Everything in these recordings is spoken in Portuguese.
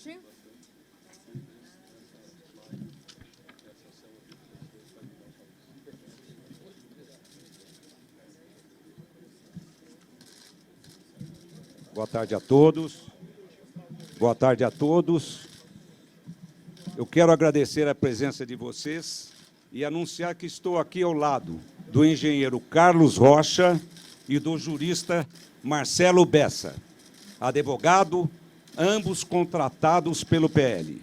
hoje. Boa tarde a todos. Boa tarde a todos. Eu quero agradecer a presença de vocês e anunciar que estou aqui ao lado do engenheiro Carlos Rocha e do jurista Marcelo Bessa, advogado, ambos contratados pelo PL.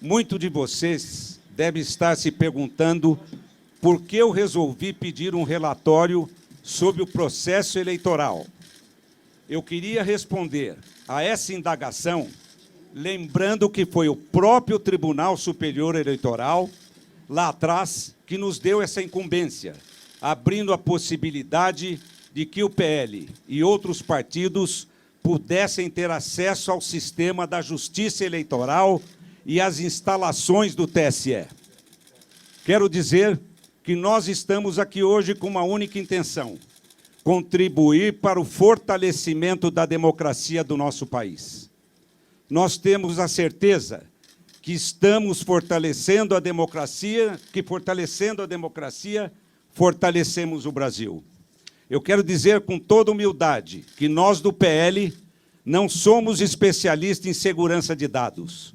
Muito de vocês deve estar se perguntando por que eu resolvi pedir um relatório sobre o processo eleitoral. Eu queria responder a essa indagação lembrando que foi o próprio Tribunal Superior Eleitoral, lá atrás, que nos deu essa incumbência, abrindo a possibilidade de que o PL e outros partidos pudessem ter acesso ao sistema da Justiça Eleitoral e às instalações do TSE. Quero dizer que nós estamos aqui hoje com uma única intenção: contribuir para o fortalecimento da democracia do nosso país. Nós temos a certeza que estamos fortalecendo a democracia, fortalecemos o Brasil. Eu quero dizer com toda humildade que nós do PL não somos especialistas em segurança de dados.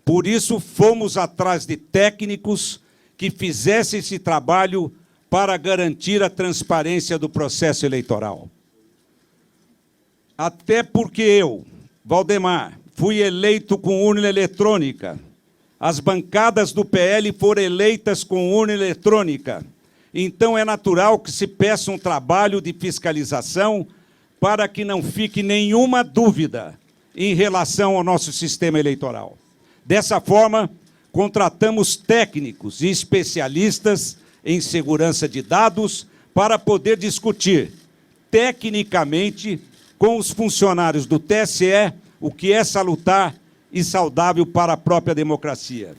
Por isso, fomos atrás de técnicos que fizessem esse trabalho para garantir a transparência do processo eleitoral. Até porque eu, Valdemar, fui eleito com urna eletrônica. As bancadas do PL foram eleitas com urna eletrônica. Então, é natural que se peça um trabalho de fiscalização para que não fique nenhuma dúvida em relação ao nosso sistema eleitoral. Dessa forma, contratamos técnicos e especialistas em segurança de dados para poder discutir tecnicamente com os funcionários do TSE o que é salutar e saudável para a própria democracia.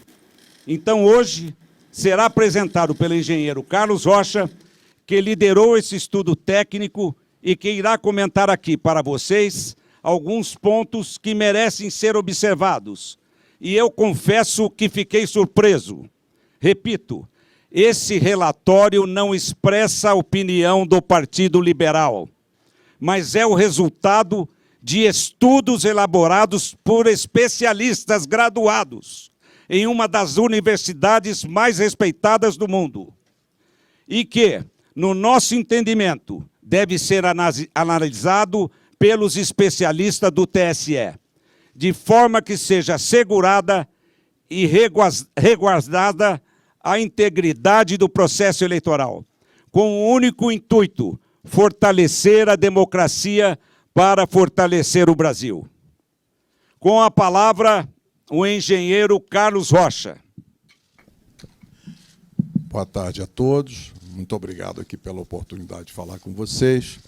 Então, hoje, será apresentado pelo engenheiro Carlos Rocha, que liderou esse estudo técnico e que irá comentar aqui para vocês alguns pontos que merecem ser observados. E eu confesso que fiquei surpreso. Repito, esse relatório não expressa a opinião do Partido Liberal, mas é o resultado de estudos elaborados por especialistas graduados em uma das universidades mais respeitadas do mundo e que, no nosso entendimento, deve ser analisado pelos especialistas do TSE, de forma que seja assegurada e resguardada a integridade do processo eleitoral, com o único intuito: fortalecer a democracia para fortalecer o Brasil. Com a palavra, o engenheiro Carlos Rocha. Boa tarde a todos. Muito obrigado aqui pela oportunidade de falar com vocês.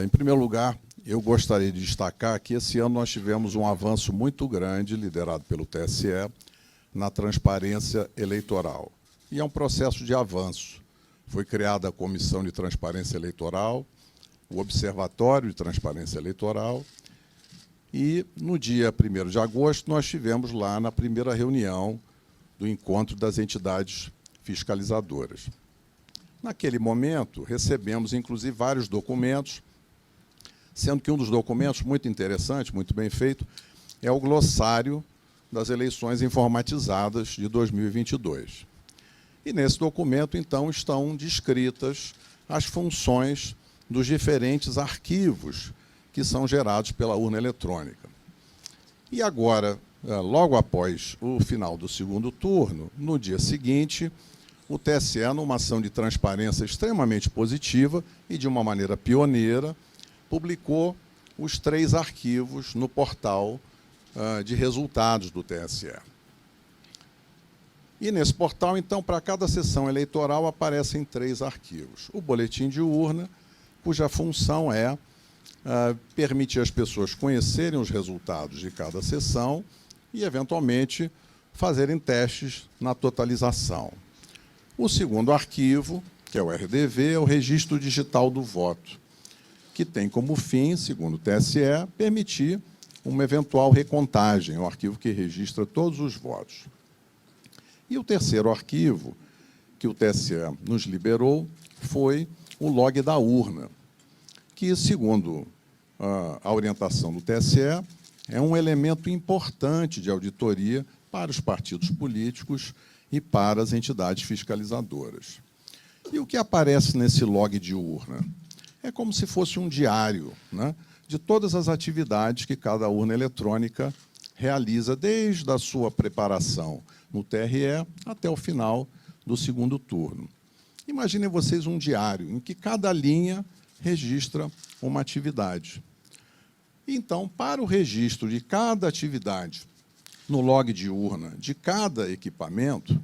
Em primeiro lugar, eu gostaria de destacar que esse ano nós tivemos um avanço muito grande, liderado pelo TSE, na transparência eleitoral. E é um processo de avanço. Foi criada a Comissão de Transparência Eleitoral, o Observatório de Transparência Eleitoral, e no dia 1º de agosto nós tivemos lá na primeira reunião do encontro das entidades fiscalizadoras. Naquele momento, recebemos, inclusive, vários documentos, sendo que um dos documentos muito interessante, muito bem feito, é o glossário das eleições informatizadas de 2022. E nesse documento, então, estão descritas as funções dos diferentes arquivos que são gerados pela urna eletrônica. E agora, logo após o final do segundo turno, no dia seguinte, o TSE, numa ação de transparência extremamente positiva e de uma maneira pioneira, publicou os 3 arquivos no portal de resultados do TSE. E nesse portal, então, para cada sessão eleitoral aparecem 3 arquivos. O boletim de urna, cuja função é permitir às pessoas conhecerem os resultados de cada sessão e, eventualmente, fazerem testes na totalização. O segundo arquivo, que é o RDV, é o Registro Digital do Voto, que tem como fim, segundo o TSE, permitir uma eventual recontagem, o arquivo que registra todos os votos. E o terceiro arquivo que o TSE nos liberou foi o log da urna, que, segundo a orientação do TSE, é um elemento importante de auditoria para os partidos políticos e para as entidades fiscalizadoras. E o que aparece nesse log de urna? É como se fosse um diário, né, de todas as atividades que cada urna eletrônica realiza, desde a sua preparação no TRE até o final do segundo turno. Imaginem vocês um diário em que cada linha registra uma atividade. Então, para o registro de cada atividade no log de urna de cada equipamento,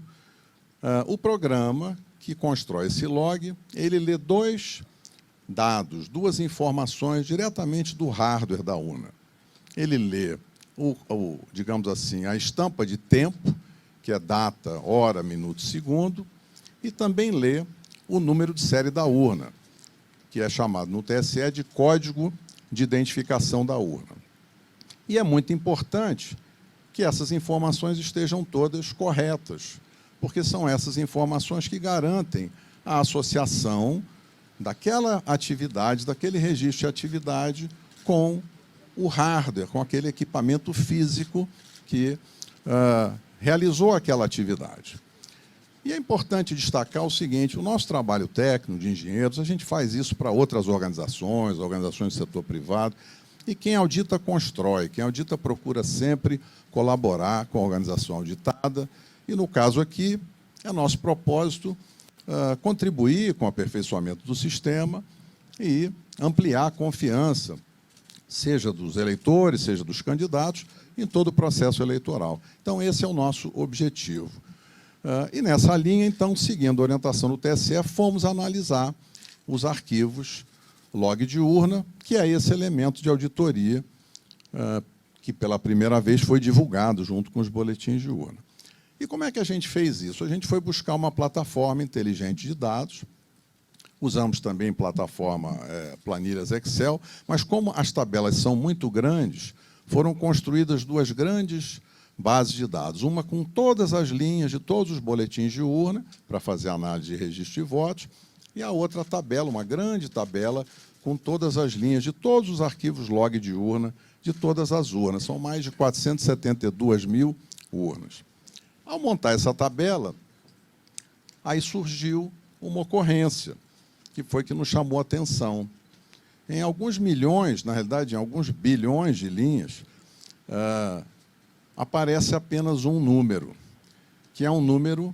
o programa que constrói esse log, ele lê dois dados, duas informações diretamente do hardware da urna. Ele lê, digamos assim, a estampa de tempo, que é data, hora, minuto, segundo, e também lê o número de série da urna, que é chamado no TSE de código de identificação da urna. E é muito importante que essas informações estejam todas corretas, porque são essas informações que garantem a associação daquela atividade, daquele registro de atividade com o hardware, com aquele equipamento físico que realizou aquela atividade. E é importante destacar o seguinte: o nosso trabalho técnico de engenheiros, a gente faz isso para outras organizações do setor privado, e quem audita constrói, quem audita procura sempre colaborar com a organização auditada, e, no caso aqui, é nosso propósito contribuir com o aperfeiçoamento do sistema e ampliar a confiança, seja dos eleitores, seja dos candidatos, em todo o processo eleitoral. Então, esse é o nosso objetivo. E, nessa linha, então, seguindo a orientação do TSE, fomos analisar os arquivos log de urna, que é esse elemento de auditoria que, pela primeira vez, foi divulgado junto com os boletins de urna. E como é que a gente fez isso? A gente foi buscar uma plataforma inteligente de dados, usamos também plataforma planilhas Excel, mas como as tabelas são muito grandes, foram construídas duas grandes bases de dados, uma com todas as linhas de todos os boletins de urna, para fazer análise de registro de votos, e a outra tabela, uma grande tabela, com todas as linhas de todos os arquivos log de urna, de todas as urnas. São mais de 472 mil urnas. Ao montar essa tabela, aí surgiu uma ocorrência, que foi que nos chamou a atenção. Em alguns milhões, na realidade, em alguns bilhões de linhas, aparece apenas um número, que é um número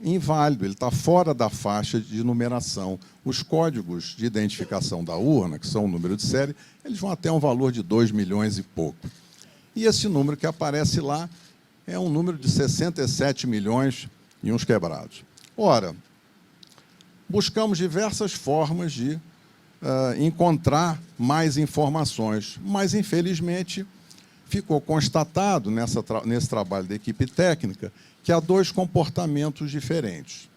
inválido, ele está fora da faixa de numeração. Os códigos de identificação da urna, que são o número de série, eles vão até um valor de 2 milhões e pouco. E esse número que aparece lá é um número de 67 milhões e uns quebrados. Ora, buscamos diversas formas de encontrar mais informações, mas, infelizmente, ficou constatado nesse trabalho da equipe técnica que há dois comportamentos diferentes.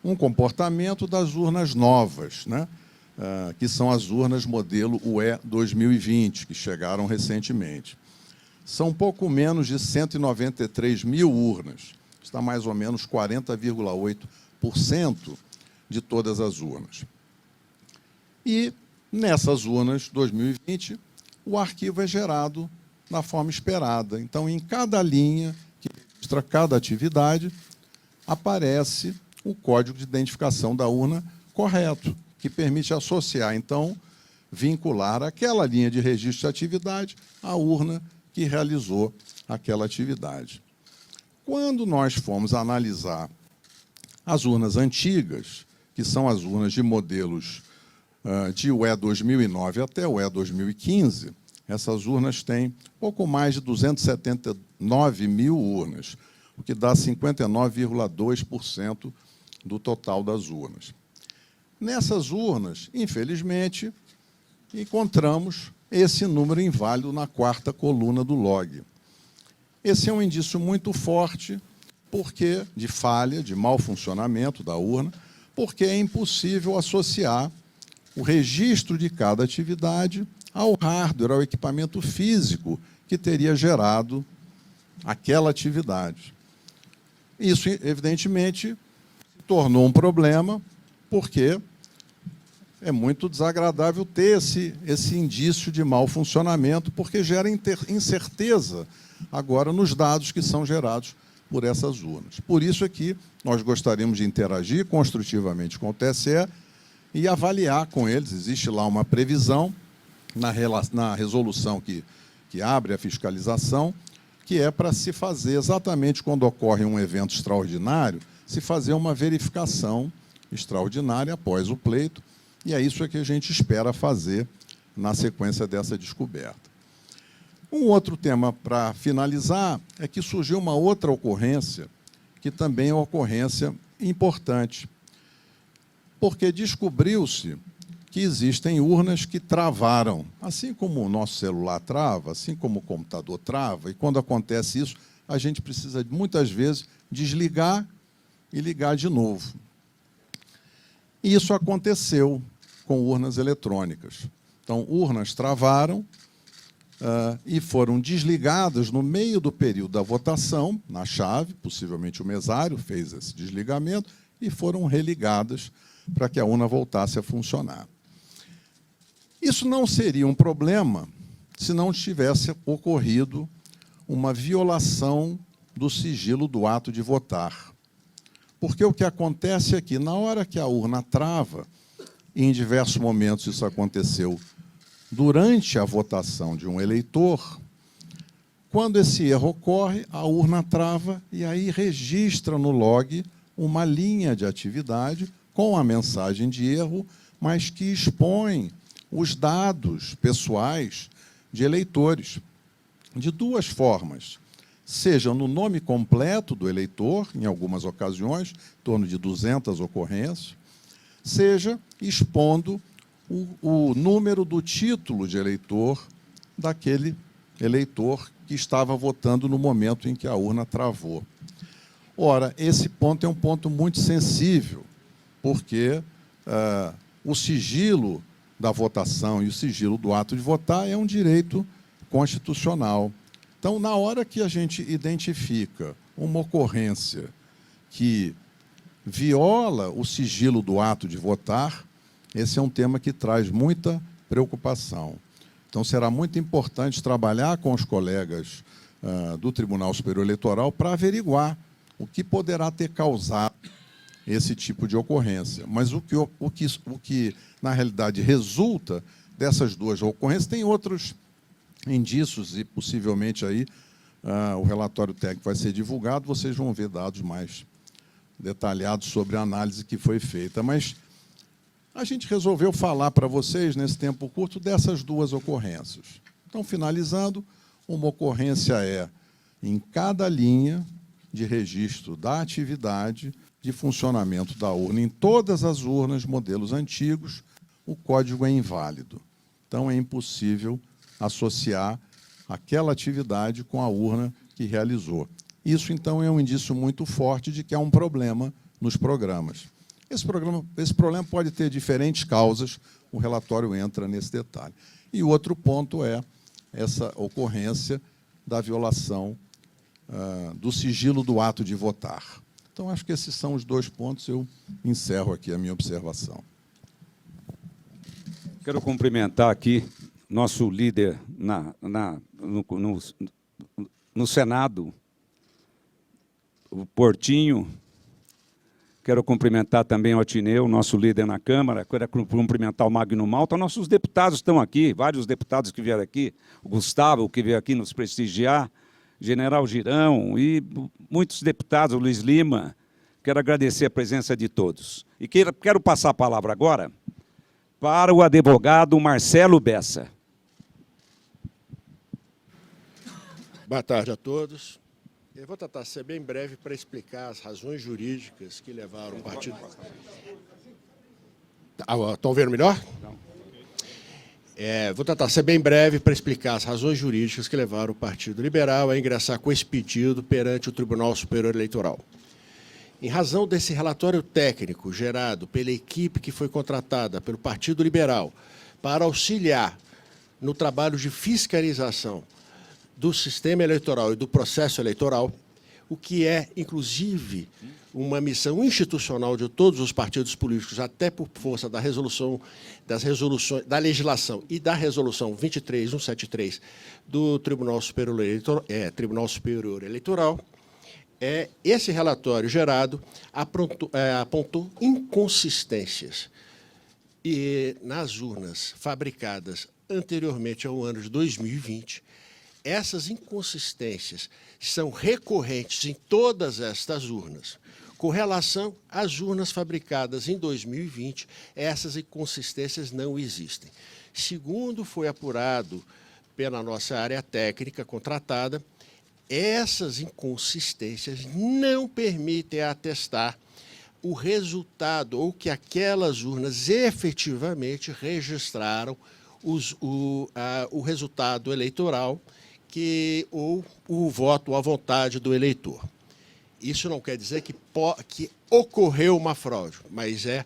Um comportamento das urnas novas, né? Que são as urnas modelo UE 2020, que chegaram recentemente. São pouco menos de 193 mil urnas, está mais ou menos 40,8% de todas as urnas. E, nessas urnas 2020, o arquivo é gerado na forma esperada. Então, em cada linha que registra cada atividade, aparece o código de identificação da urna correto, que permite associar, então, vincular aquela linha de registro de atividade à urna que realizou aquela atividade. Quando nós fomos analisar as urnas antigas, que são as urnas de modelos de UE 2009 até UE 2015, essas urnas têm pouco mais de 279 mil urnas, o que dá 59,2% do total das urnas. Nessas urnas, infelizmente, encontramos esse número inválido na quarta coluna do log. Esse é um indício muito forte de falha, de mau funcionamento da urna, porque é impossível associar o registro de cada atividade ao hardware, ao equipamento físico que teria gerado aquela atividade. Isso, evidentemente, se tornou um problema, porque é muito desagradável ter esse indício de mau funcionamento, porque gera incerteza agora nos dados que são gerados por essas urnas. Por isso é que nós gostaríamos de interagir construtivamente com o TSE e avaliar com eles. Existe lá uma previsão na resolução que abre a fiscalização, que é para se fazer, exatamente quando ocorre um evento extraordinário, se fazer uma verificação extraordinária após o pleito, e é isso que a gente espera fazer na sequência dessa descoberta. Um outro tema para finalizar é que surgiu uma outra ocorrência, que também é uma ocorrência importante, porque descobriu-se que existem urnas que travaram, assim como o nosso celular trava, assim como o computador trava, e quando acontece isso, a gente precisa, muitas vezes, desligar e ligar de novo. E isso aconteceu com urnas eletrônicas. Então, urnas travaram e foram desligadas no meio do período da votação, na chave, possivelmente o mesário fez esse desligamento, e foram religadas para que a urna voltasse a funcionar. Isso não seria um problema se não tivesse ocorrido uma violação do sigilo do ato de votar. Porque o que acontece é que, na hora que a urna trava, e em diversos momentos isso aconteceu durante a votação de um eleitor, quando esse erro ocorre, a urna trava e aí registra no log uma linha de atividade com a mensagem de erro, mas que expõe os dados pessoais de eleitores, de duas formas. Seja no nome completo do eleitor, em algumas ocasiões, em torno de 200 ocorrências, seja expondo o número do título de eleitor daquele eleitor que estava votando no momento em que a urna travou. Ora, esse ponto é um ponto muito sensível, porque o sigilo da votação e o sigilo do ato de votar é um direito constitucional. Então, na hora que a gente identifica uma ocorrência que viola o sigilo do ato de votar, esse é um tema que traz muita preocupação. Então, será muito importante trabalhar com os colegas do Tribunal Superior Eleitoral para averiguar o que poderá ter causado esse tipo de ocorrência. Mas o que na realidade, resulta dessas duas ocorrências, tem outros indícios e, possivelmente, aí o relatório técnico vai ser divulgado, vocês vão ver dados mais detalhados sobre a análise que foi feita. Mas a gente resolveu falar para vocês, nesse tempo curto, dessas duas ocorrências. Então, finalizando, uma ocorrência é em cada linha de registro da atividade de funcionamento da urna. Em todas as urnas, modelos antigos, o código é inválido. Então, é impossível associar aquela atividade com a urna que realizou. Isso, então, é um indício muito forte de que há um problema nos programas. Esse problema pode ter diferentes causas, o relatório entra nesse detalhe. E o outro ponto é essa ocorrência da violação do sigilo do ato de votar. Então, acho que esses são os dois pontos. Eu encerro aqui a minha observação. Quero cumprimentar aqui nosso líder no Senado, o Portinho. Quero cumprimentar também o Atineu, nosso líder na Câmara. Quero cumprimentar o Magno Malta. Nossos deputados estão aqui, vários deputados que vieram aqui, o Gustavo, que veio aqui nos prestigiar, General Girão e muitos deputados, o Luiz Lima. Quero agradecer a presença de todos. E quero passar a palavra agora para o advogado Marcelo Bessa. Boa tarde a todos. Eu vou tentar ser bem breve para explicar as razões jurídicas que levaram o partido... Estão vendo melhor? Não. Vou tentar ser bem breve para explicar as razões jurídicas que levaram o Partido Liberal a ingressar com esse pedido perante o Tribunal Superior Eleitoral. Em razão desse relatório técnico gerado pela equipe que foi contratada pelo Partido Liberal para auxiliar no trabalho de fiscalização do sistema eleitoral e do processo eleitoral, o que é, inclusive, uma missão institucional de todos os partidos políticos, até por força da da legislação e da resolução 23173 do Tribunal Superior Eleitoral, esse relatório gerado apontou inconsistências nas urnas fabricadas anteriormente ao ano de 2020. Essas inconsistências são recorrentes em todas estas urnas. Com relação às urnas fabricadas em 2020, essas inconsistências não existem. Segundo foi apurado pela nossa área técnica contratada, essas inconsistências não permitem atestar o resultado ou que aquelas urnas efetivamente registraram o resultado eleitoral ou o voto à vontade do eleitor. Isso não quer dizer que ocorreu uma fraude, mas é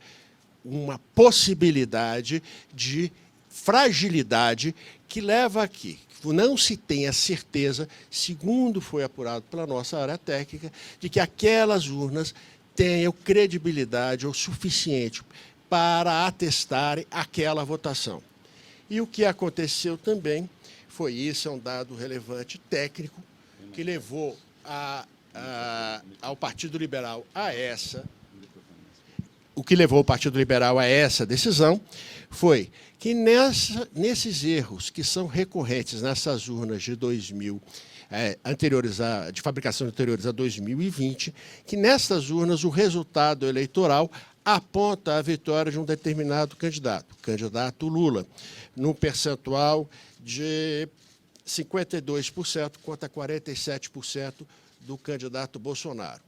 uma possibilidade de fragilidade que leva aqui. Não se tem a certeza, segundo foi apurado pela nossa área técnica, de que aquelas urnas tenham credibilidade o suficiente para atestarem aquela votação. E o que aconteceu também foi isso, é um dado relevante técnico que levou ao Partido Liberal a essa. O que levou o Partido Liberal a essa decisão foi que nesses erros que são recorrentes nessas urnas de de fabricação anteriores a 2020, que nessas urnas o resultado eleitoral aponta a vitória de um determinado candidato, o candidato Lula, num percentual de 52% contra 47% do candidato Bolsonaro.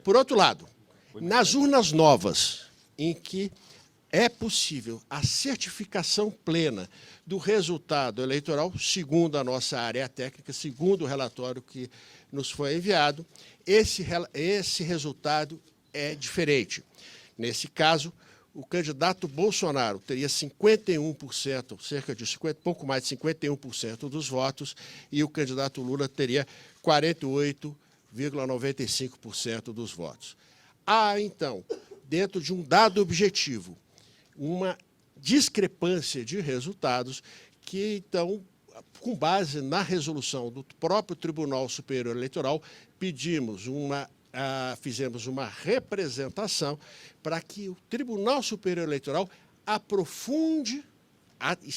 Por outro lado, nas urnas novas, em que é possível a certificação plena do resultado eleitoral, segundo a nossa área técnica, segundo o relatório que nos foi enviado, esse resultado é diferente. Nesse caso, o candidato Bolsonaro teria 51%, pouco mais de 51% dos votos, e o candidato Lula teria 48,95% dos votos. Há, então, dentro de um dado objetivo, uma discrepância de resultados que, então, com base na resolução do próprio Tribunal Superior Eleitoral, fizemos uma representação para que o Tribunal Superior Eleitoral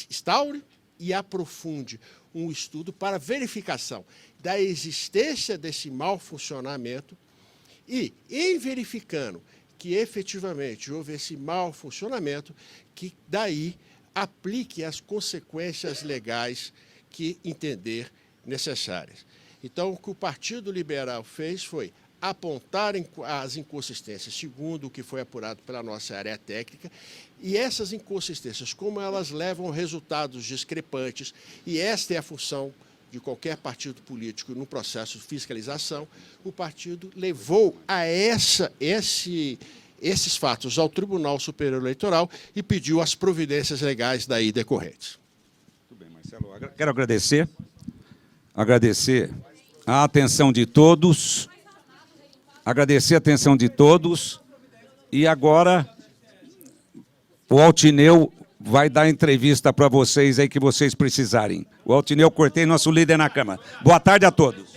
instaure e aprofunde um estudo para verificação da existência desse mau funcionamento e, em verificando que efetivamente houve esse mau funcionamento, que daí aplique as consequências legais que entender necessárias. Então, o que o Partido Liberal fez foi apontar as inconsistências, segundo o que foi apurado pela nossa área técnica, e essas inconsistências, como elas levam a resultados discrepantes, e esta é a função de qualquer partido político no processo de fiscalização, o partido levou a esses fatos ao Tribunal Superior Eleitoral e pediu as providências legais daí decorrentes. Muito bem, Marcelo. Quero agradecer a atenção de todos, e agora o Altineu vai dar entrevista para vocês aí que vocês precisarem. O Altineu Cortez, nosso líder na Câmara. Boa tarde a todos.